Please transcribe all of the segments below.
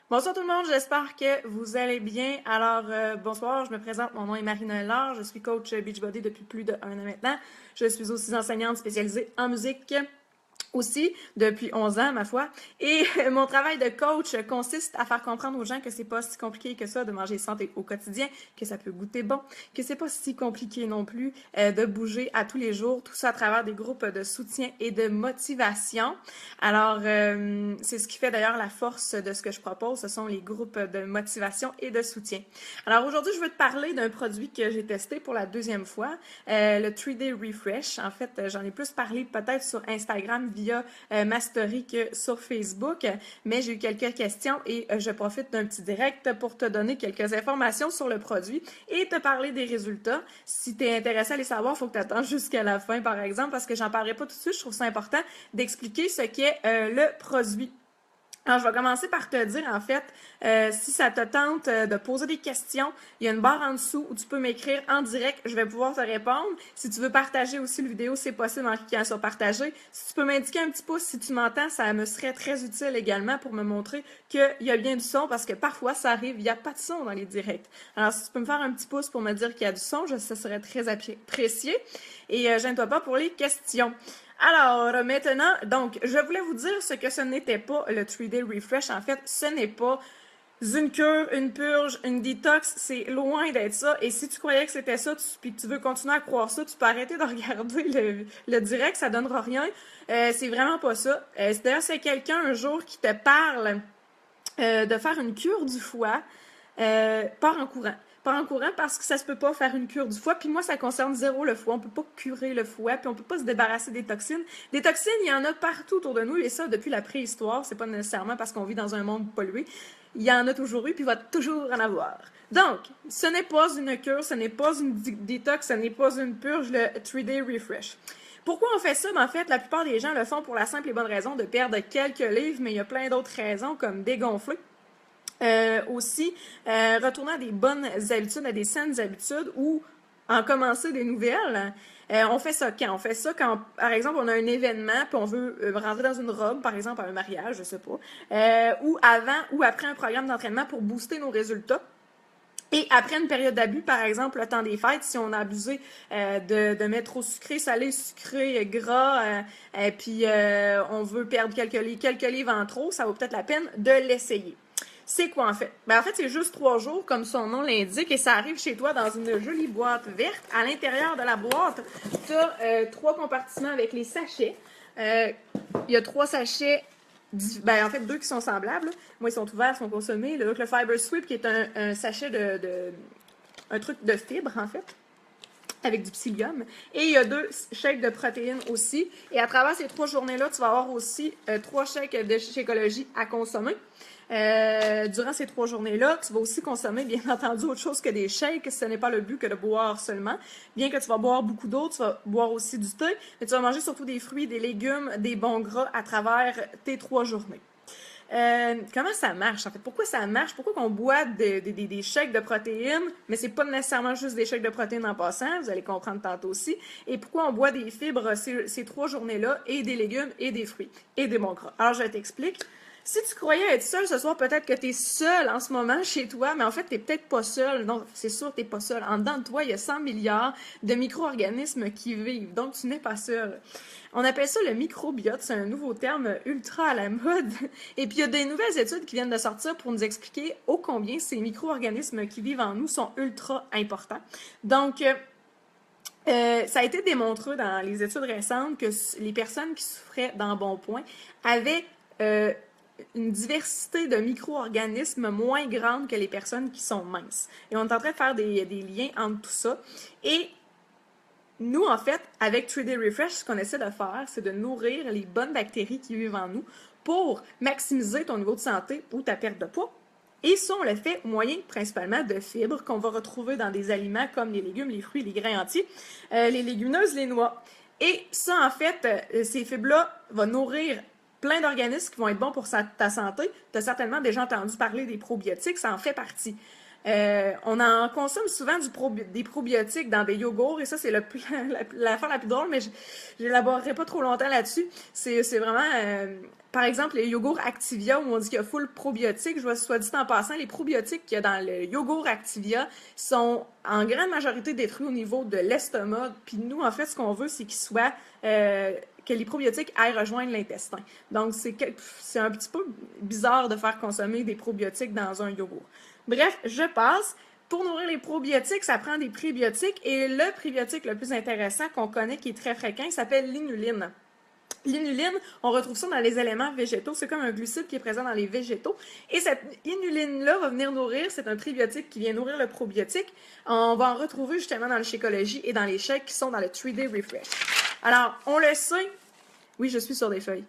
Bonsoir tout le monde, j'espère que vous allez bien. Alors, bonsoir, je me présente, mon nom est Marie-Noël Laure, je suis coach Beachbody depuis plus d'1 an maintenant. Je suis aussi enseignante spécialisée en musique aussi depuis 11 ans, ma foi. Et mon travail de coach consiste à faire comprendre aux gens que c'est pas si compliqué que ça de manger santé au quotidien, que ça peut goûter bon, que c'est pas si compliqué non plus de bouger à tous les jours, tout ça à travers des groupes de soutien et de motivation. Alors, c'est ce qui fait d'ailleurs la force de ce que je propose, ce sont les groupes de motivation et de soutien. Alors aujourd'hui, je veux te parler d'un produit que j'ai testé pour la deuxième fois, le 3D Refresh. En fait, j'en ai plus parlé peut-être sur Instagram via ma story que sur Facebook, mais j'ai eu quelques questions et je profite d'un petit direct pour te donner quelques informations sur le produit et te parler des résultats. Si tu es intéressé à les savoir, il faut que tu attendes jusqu'à la fin, par exemple, parce que j'en parlerai pas tout de suite. Je trouve ça important d'expliquer ce qu'est le produit. Alors, je vais commencer par te dire, en fait, si ça te tente de poser des questions, il y a une barre en dessous où tu peux m'écrire en direct, je vais pouvoir te répondre. Si tu veux partager aussi le vidéo, c'est possible en cliquant sur partager. Si tu peux m'indiquer un petit pouce si tu m'entends, ça me serait très utile également pour me montrer qu'il y a bien du son, parce que parfois, ça arrive, il n'y a pas de son dans les directs. Alors, si tu peux me faire un petit pouce pour me dire qu'il y a du son, ça serait très apprécié. Et gêne-toi pas pour les questions. Alors, maintenant, donc, je voulais vous dire ce que ce n'était pas le 3D Refresh. En fait, ce n'est pas une cure, une purge, une détox, c'est loin d'être ça. Et si tu croyais que c'était ça, puis que tu veux continuer à croire ça, tu peux arrêter de regarder le direct, ça donnera rien. C'est vraiment pas ça. D'ailleurs, c'est quelqu'un un jour qui te parle de faire une cure du foie, part en courant. Pas en courant parce que ça se peut pas faire une cure du foie. Puis moi, ça concerne zéro le foie. On peut pas curer le foie, puis on peut pas se débarrasser des toxines. Des toxines, il y en a partout autour de nous, et ça depuis la préhistoire. C'est pas nécessairement parce qu'on vit dans un monde pollué. Il y en a toujours eu, puis il va toujours en avoir. Donc, ce n'est pas une cure, ce n'est pas une détox, ce n'est pas une purge, le 3D Refresh. Pourquoi on fait ça? En fait, la plupart des gens le font pour la simple et bonne raison de perdre quelques livres, mais il y a plein d'autres raisons, comme dégonfler. Aussi, retourner à des bonnes habitudes, à des saines habitudes ou en commencer des nouvelles. On fait ça quand? On fait ça quand, par exemple, on a un événement puis on veut rentrer dans une robe, par exemple, à un mariage, je sais pas, ou avant ou après un programme d'entraînement pour booster nos résultats. Et après une période d'abus, par exemple, le temps des fêtes, si on a abusé de mettre trop sucré, salé, sucré, gras, puis on veut perdre quelques livres en trop, ça vaut peut-être la peine de l'essayer. C'est quoi en fait? En fait, c'est juste 3 jours, comme son nom l'indique, et ça arrive chez toi dans une jolie boîte verte. À l'intérieur de la boîte, tu as 3 compartiments avec les sachets. Il y a 3 sachets, en fait 2 qui sont semblables. Moi, ils sont ouverts, ils sont consommés. Donc, le Fiber Sweep, qui est un sachet un truc de fibre, en fait, avec du psyllium. Et il y a 2 shakes de protéines aussi. Et à travers ces 3 journées-là, tu vas avoir aussi 3 shakes de Shakeology à consommer. Durant ces 3 journées-là, tu vas aussi consommer, bien entendu, autre chose que des shakes. Ce n'est pas le but que de boire seulement. Bien que tu vas boire beaucoup d'eau, tu vas boire aussi du thé, mais tu vas manger surtout des fruits, des légumes, des bons gras à travers tes 3 journées. Comment ça marche en fait? Pourquoi ça marche? Pourquoi qu'on boit des shakes de protéines, mais c'est pas nécessairement juste des shakes de protéines en passant, vous allez comprendre tantôt aussi. Et pourquoi on boit des fibres ces 3 journées-là, et des légumes, et des fruits, et des bons gras? Alors je t'explique. Si tu croyais être seul ce soir, peut-être que tu es seul en ce moment chez toi, mais en fait, tu n'es peut-être pas seul. Non, c'est sûr que tu n'es pas seul. En dedans de toi, il y a 100 milliards de micro-organismes qui vivent. Donc, tu n'es pas seul. On appelle ça le microbiote. C'est un nouveau terme ultra à la mode. Et puis, il y a des nouvelles études qui viennent de sortir pour nous expliquer ô combien ces micro-organismes qui vivent en nous sont ultra importants. Donc, ça a été démontré dans les études récentes que les personnes qui souffraient d'embonpoint avaient une diversité de micro-organismes moins grande que les personnes qui sont minces. Et on est en train de faire des liens entre tout ça. Et nous, en fait, avec 3D Refresh, ce qu'on essaie de faire, c'est de nourrir les bonnes bactéries qui vivent en nous pour maximiser ton niveau de santé ou ta perte de poids. Et ça, on le fait au moyen principalement de fibres qu'on va retrouver dans des aliments comme les légumes, les fruits, les grains entiers, les légumineuses, les noix. Et ça, en fait, ces fibres-là vont nourrir plein d'organismes qui vont être bons pour ta santé. Tu as certainement déjà entendu parler des probiotiques, ça en fait partie. On en consomme souvent des probiotiques dans des yogourts, et ça, c'est l'affaire la plus drôle, mais j'élaborerai pas trop longtemps là-dessus. C'est vraiment... par exemple, les yogourts Activia, où on dit qu'il y a full probiotiques, je vois soit dit en passant, les probiotiques qu'il y a dans le yogourt Activia sont en grande majorité détruits au niveau de l'estomac. Puis nous, en fait, ce qu'on veut, c'est qu'ils soient... que les probiotiques aillent rejoindre l'intestin. Donc, c'est un petit peu bizarre de faire consommer des probiotiques dans un yogourt. Bref, je passe. Pour nourrir les probiotiques, ça prend des prébiotiques. Et le prébiotique le plus intéressant qu'on connaît, qui est très fréquent, il s'appelle l'inuline. L'inuline, on retrouve ça dans les éléments végétaux. C'est comme un glucide qui est présent dans les végétaux. Et cette inuline-là va venir nourrir, c'est un prébiotique qui vient nourrir le probiotique. On va en retrouver justement dans le Shakeology et dans les shakes qui sont dans le 3-Day Refresh. Alors, on le sait. Oui, je suis sur des feuilles.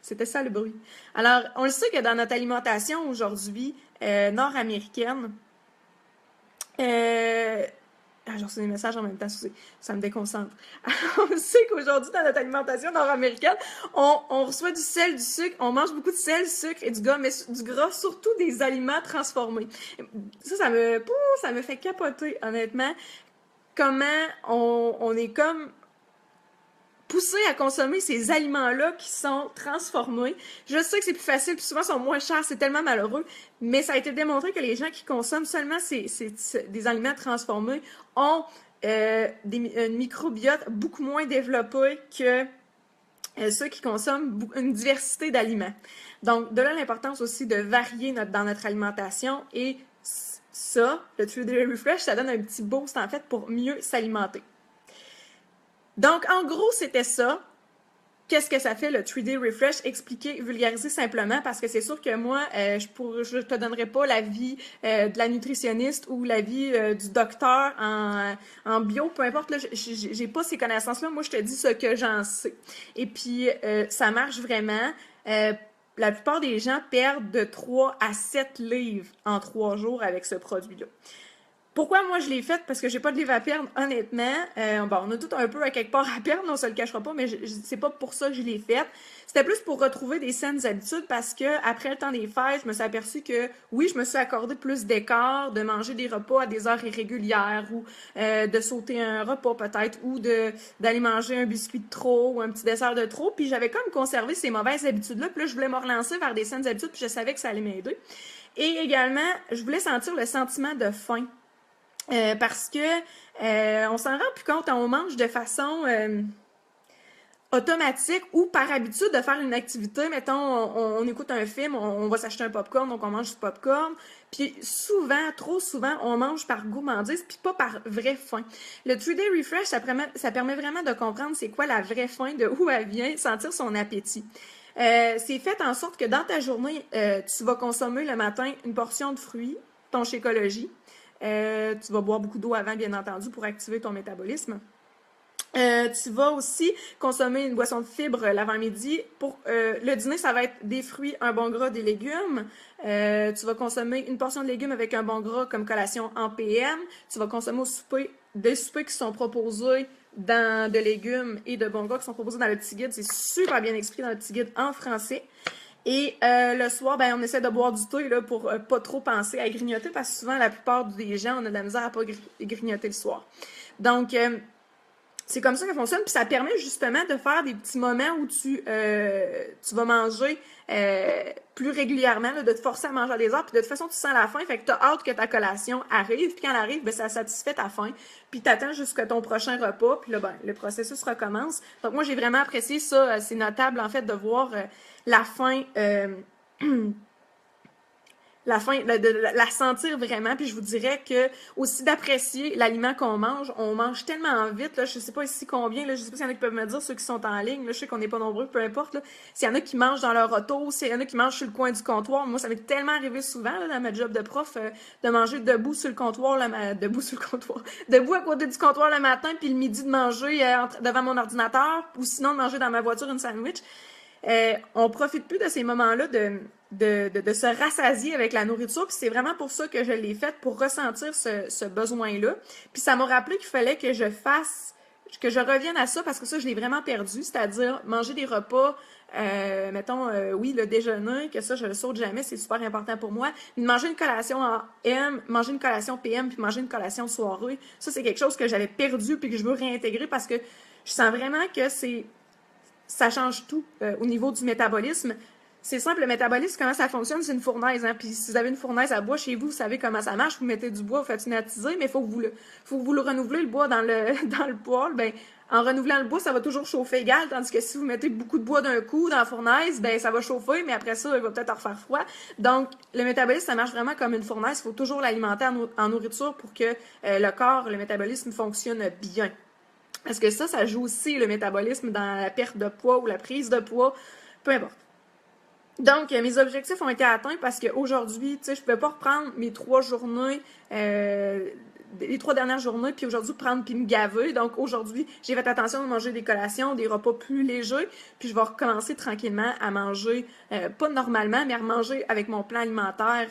C'était ça le bruit. Alors, on le sait que dans notre alimentation aujourd'hui nord-américaine, j'ai reçu des messages en même temps, ça me déconcentre. Alors, on sait qu'aujourd'hui, dans notre alimentation nord-américaine, on reçoit du sel, du sucre, on mange beaucoup de sel, sucre et du gras, mais du gras, surtout des aliments transformés. Ça me fait capoter, honnêtement, comment on est comme poussé à consommer ces aliments-là qui sont transformés. Je sais que c'est plus facile, puis souvent sont moins chers, c'est tellement malheureux, mais ça a été démontré que les gens qui consomment seulement des aliments transformés ont un microbiote beaucoup moins développé que ceux qui consomment une diversité d'aliments. Donc, de là l'importance aussi de varier dans notre alimentation, et ça, le 3-Day Refresh, ça donne un petit boost en fait pour mieux s'alimenter. Donc, en gros, c'était ça. Qu'est-ce que ça fait, le 3-Day Refresh? Expliquer, vulgariser simplement, parce que c'est sûr que moi, je te donnerai pas l'avis de la nutritionniste ou l'avis du docteur en bio, peu importe, là, j'ai pas ces connaissances-là. Moi, je te dis ce que j'en sais. Et puis, ça marche vraiment. La plupart des gens perdent de 3 à 7 livres en 3 jours avec ce produit-là. Pourquoi moi je l'ai faite? Parce que j'ai pas de livre à perdre, honnêtement. On a tout un peu à quelque part à perdre, on se le cachera pas, mais c'est pas pour ça que je l'ai faite. C'était plus pour retrouver des saines habitudes, parce que après le temps des fêtes, je me suis aperçue que oui, je me suis accordé plus d'écart, de manger des repas à des heures irrégulières, ou de sauter un repas peut-être, ou d'aller manger un biscuit de trop ou un petit dessert de trop. Puis j'avais comme conservé ces mauvaises habitudes-là, puis là je voulais me relancer vers des saines habitudes, puis je savais que ça allait m'aider. Et également, je voulais sentir le sentiment de faim. Parce que on s'en rend plus compte, on mange de façon automatique ou par habitude de faire une activité. Mettons, on écoute un film, on va s'acheter un popcorn, donc on mange du popcorn. Puis souvent, trop souvent, on mange par gourmandise, puis pas par vraie faim. Le 3-Day Refresh, ça permet vraiment de comprendre c'est quoi la vraie faim, de où elle vient, sentir son appétit. C'est fait en sorte que dans ta journée, tu vas consommer le matin une portion de fruits, ton Shakeology. Tu vas boire beaucoup d'eau avant, bien entendu, pour activer ton métabolisme. Tu vas aussi consommer une boisson de fibres l'avant-midi. Pour le dîner, ça va être des fruits, un bon gras, des légumes. Tu vas consommer une portion de légumes avec un bon gras comme collation en PM. Tu vas consommer au souper des soupers qui sont proposés de légumes et de bons gras qui sont proposés dans le petit guide. C'est super bien expliqué dans le petit guide en français. Et le soir, on essaie de boire du thé là, pour pas trop penser à grignoter, parce que souvent, la plupart des gens, on a de la misère à pas grignoter le soir. Donc, c'est comme ça que ça fonctionne, puis ça permet justement de faire des petits moments où tu vas manger plus régulièrement, là, de te forcer à manger à des heures, puis de toute façon, tu sens la faim, fait que tu as hâte que ta collation arrive, puis quand elle arrive, ça satisfait ta faim, puis tu attends jusqu'à ton prochain repas, puis là, le processus recommence. Donc moi, j'ai vraiment apprécié ça, c'est notable, en fait, de voir la faim... de la sentir vraiment, puis je vous dirais que aussi d'apprécier l'aliment qu'on mange. On mange tellement vite, là, je sais pas ici combien, là, je sais pas s'il y en a qui peuvent me dire, ceux qui sont en ligne, là, je sais qu'on n'est pas nombreux, peu importe, là, s'il y en a qui mangent dans leur auto, s'il y en a qui mangent sur le coin du comptoir. Moi, ça m'est tellement arrivé souvent, là, dans ma job de prof, de manger debout sur le comptoir, debout à côté du comptoir le matin, puis le midi de manger devant mon ordinateur, ou sinon de manger dans ma voiture une sandwich. On profite plus de ces moments-là de se rassasier avec la nourriture, puis c'est vraiment pour ça que je l'ai faite, pour ressentir ce besoin-là. Puis ça m'a rappelé qu'il fallait que je fasse que je revienne à ça parce que ça, je l'ai vraiment perdu, c'est-à-dire manger des repas, mettons, oui, le déjeuner, que ça, je le saute jamais, c'est super important pour moi. Mais manger une collation en M, manger une collation PM, puis manger une collation soirée, ça, c'est quelque chose que j'avais perdu puis que je veux réintégrer parce que je sens vraiment que ça change tout au niveau du métabolisme. C'est simple, le métabolisme, comment ça fonctionne, c'est une fournaise. Hein? Puis si vous avez une fournaise à bois chez vous, vous savez comment ça marche. Vous mettez du bois, vous faites une attisée, mais il faut que vous le renouvelez, le bois, dans le poêle. Ben, en renouvelant le bois, ça va toujours chauffer égal. Tandis que si vous mettez beaucoup de bois d'un coup dans la fournaise, ben ça va chauffer, mais après ça, il va peut-être en refaire froid. Donc, le métabolisme, ça marche vraiment comme une fournaise. Il faut toujours l'alimenter en nourriture pour que le corps, le métabolisme fonctionne bien. Parce que ça joue aussi le métabolisme dans la perte de poids ou la prise de poids, peu importe. Donc, mes objectifs ont été atteints parce qu'aujourd'hui, tu sais, je ne pouvais pas reprendre mes 3 journées, les 3 dernières journées, puis aujourd'hui prendre puis me gaver. Donc, aujourd'hui, j'ai fait attention de manger des collations, des repas plus légers, puis je vais recommencer tranquillement à manger, pas normalement, mais à manger avec mon plan alimentaire,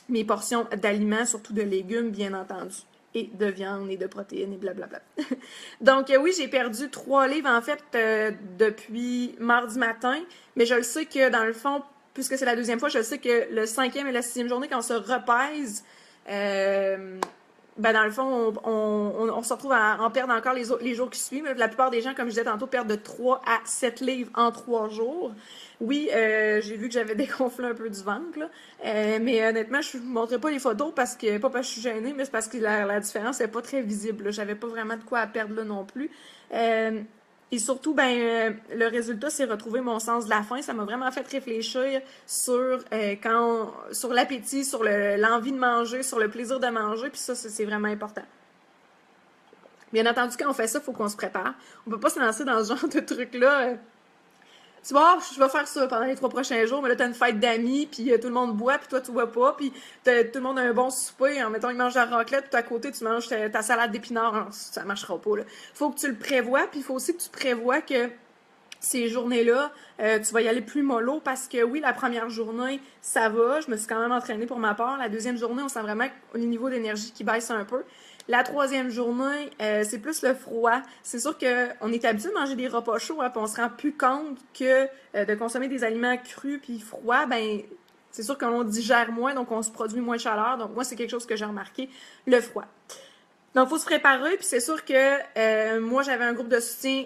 mes portions d'aliments, surtout de légumes, bien entendu. Et de viande et de protéines et blablabla. Donc, oui, j'ai perdu 3 livres, en fait, depuis mardi matin. Mais je le sais que, dans le fond, puisque c'est la 2e fois, je sais que le 5e et la 6e journée, quand on se repèse, ben dans le fond, on se retrouve à en perdre encore les jours qui suivent. La plupart des gens, comme je disais tantôt, perdent de 3 à 7 livres en 3 jours. Oui, j'ai vu que j'avais dégonflé un peu du ventre, là. Mais honnêtement, je ne vous montrerai pas les photos parce que, pas parce que je suis gênée, mais c'est parce que la différence n'est pas très visible. J'avais pas vraiment de quoi à perdre là non plus. Et surtout, le résultat, c'est retrouver mon sens de la faim. Ça m'a vraiment fait réfléchir sur l'appétit, sur l'envie de manger, sur le plaisir de manger. Puis ça, c'est vraiment important. Bien entendu, quand on fait ça, il faut qu'on se prépare. On peut pas se lancer dans ce genre de truc-là. Tu vois, je vais faire ça pendant les 3 prochains jours, mais là, t'as une fête d'amis, puis tout le monde boit, puis toi, tu bois pas, puis tout le monde a un bon souper, en mettant, ils mangent la raclette, puis à côté, tu manges ta salade d'épinards. Non, ça marchera pas, là. Faut que tu le prévois, puis il faut aussi que tu prévois que ces journées-là, tu vas y aller plus mollo parce que oui, la première journée, ça va. Je me suis quand même entraînée pour ma part. La 2e journée, on sent vraiment le niveau d'énergie qui baisse un peu. La 3e journée, c'est plus le froid. C'est sûr qu'on est habitué de manger des repas chauds, hein, puis on se rend plus compte que de consommer des aliments crus puis froids, c'est sûr qu'on digère moins, donc on se produit moins de chaleur. Donc moi, c'est quelque chose que j'ai remarqué, le froid. Donc, il faut se préparer, puis c'est sûr que moi, j'avais un groupe de soutien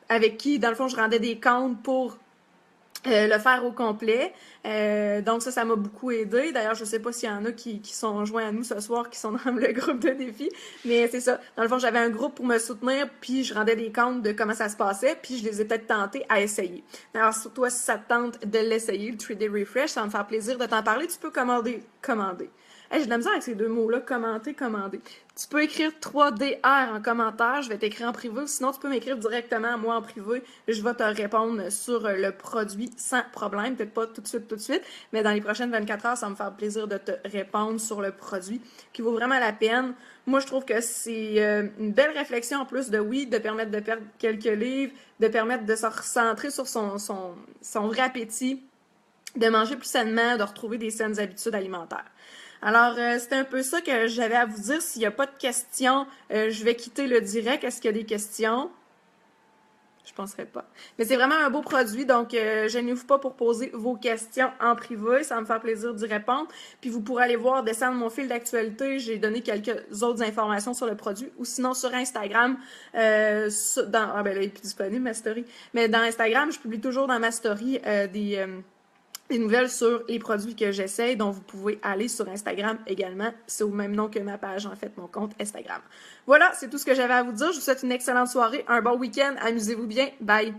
avec qui, dans le fond, je rendais des comptes pour le faire au complet. Donc ça m'a beaucoup aidé. D'ailleurs, je sais pas s'il y en a qui sont joints à nous ce soir, qui sont dans le groupe de défi, mais c'est ça. Dans le fond, j'avais un groupe pour me soutenir, puis je rendais des comptes de comment ça se passait, puis je les ai peut-être tentés à essayer. Alors, toi, si ça te tente de l'essayer, le 3D Refresh, ça va me faire plaisir de t'en parler. Tu peux commander. Hey, j'ai de la misère avec ces 2 mots-là, commander. Tu peux écrire 3DR en commentaire, je vais t'écrire en privé, sinon tu peux m'écrire directement à moi en privé, je vais te répondre sur le produit sans problème, peut-être pas tout de suite, mais dans les prochaines 24 heures, ça va me faire plaisir de te répondre sur le produit qui vaut vraiment la peine. Moi, je trouve que c'est une belle réflexion en plus de permettre de perdre quelques livres, de permettre de se recentrer sur son vrai appétit, de manger plus sainement, de retrouver des saines habitudes alimentaires. Alors, c'était un peu ça que j'avais à vous dire. S'il n'y a pas de questions, je vais quitter le direct. Est-ce qu'il y a des questions? Je ne penserais pas. Mais c'est vraiment un beau produit, donc gênez-vous pas pour poser vos questions en privé. Ça va me faire plaisir d'y répondre. Puis vous pourrez aller voir, descendre mon fil d'actualité. J'ai donné quelques autres informations sur le produit. Ou sinon sur Instagram, là, il est plus disponible, ma story. Mais dans Instagram, je publie toujours dans ma story des nouvelles sur les produits que j'essaye, dont vous pouvez aller sur Instagram également. C'est au même nom que ma page, en fait, mon compte Instagram. Voilà, c'est tout ce que j'avais à vous dire. Je vous souhaite une excellente soirée, un bon week-end. Amusez-vous bien. Bye!